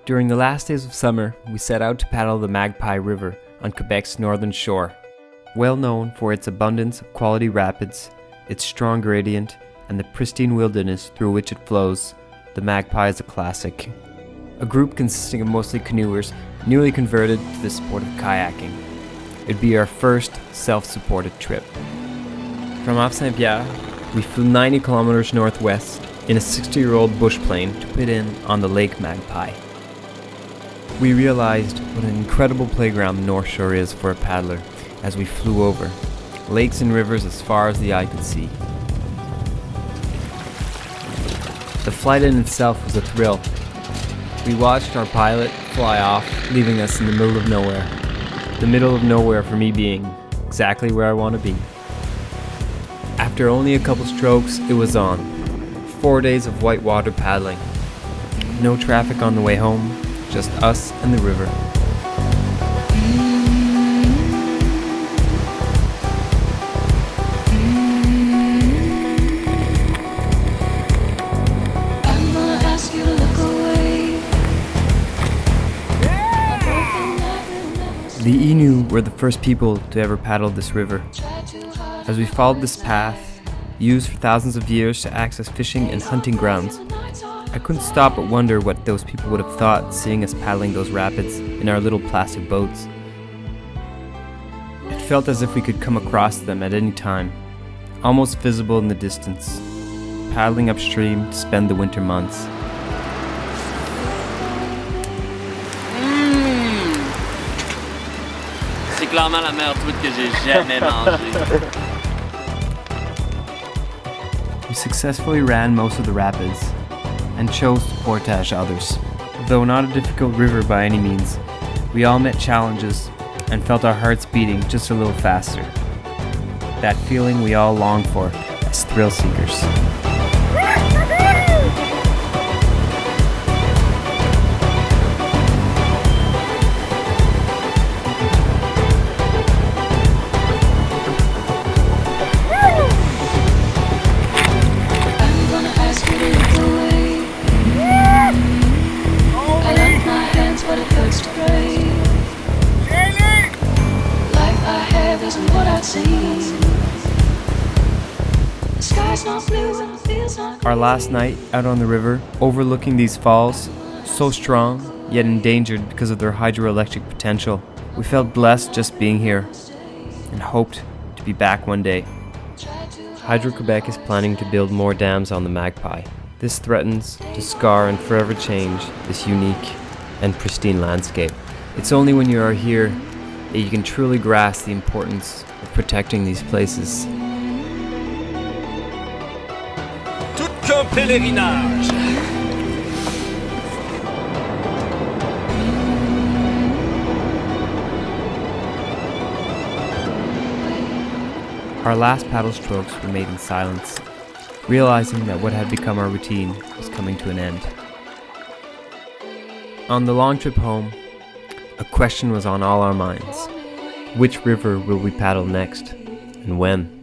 During the last days of summer, we set out to paddle the Magpie River on Quebec's northern shore. Well known for its abundance of quality rapids, its strong gradient, and the pristine wilderness through which it flows, the Magpie is a classic. A group consisting of mostly canoers, newly converted to the sport of kayaking. It'd be our first self-supported trip. From off Saint-Pierre, we flew 90 kilometers northwest in a 60-year-old bush plane to put in on the Lake Magpie. We realized what an incredible playground the North Shore is for a paddler as we flew over, lakes and rivers as far as the eye could see. The flight in itself was a thrill. We watched our pilot fly off, leaving us in the middle of nowhere. The middle of nowhere for me being exactly where I want to be. After only a couple strokes, it was on. 4 days of whitewater paddling. No traffic on the way home, just us and the river. The Innu were the first people to ever paddle this river. As we followed this path, used for thousands of years to access fishing and hunting grounds, I couldn't stop but wonder what those people would have thought seeing us paddling those rapids in our little plastic boats. It felt as if we could come across them at any time, almost visible in the distance, paddling upstream to spend the winter months. C'est clairement la meilleure truite que j'ai jamais mangée. We successfully ran most of the rapids and chose to portage others. Though not a difficult river by any means, we all met challenges and felt our hearts beating just a little faster. That feeling we all long for as thrill seekers. Our last night out on the river, overlooking these falls, so strong, yet endangered because of their hydroelectric potential. We felt blessed just being here, and hoped to be back one day. Hydro-Quebec is planning to build more dams on the Magpie. This threatens to scar and forever change this unique and pristine landscape. It's only when you are here that you can truly grasp the importance of protecting these places. Tout qu'un pèlerinage. Our last paddle strokes were made in silence, realizing that what had become our routine was coming to an end. On the long trip home, a question was on all our minds. Which river will we paddle next, and when?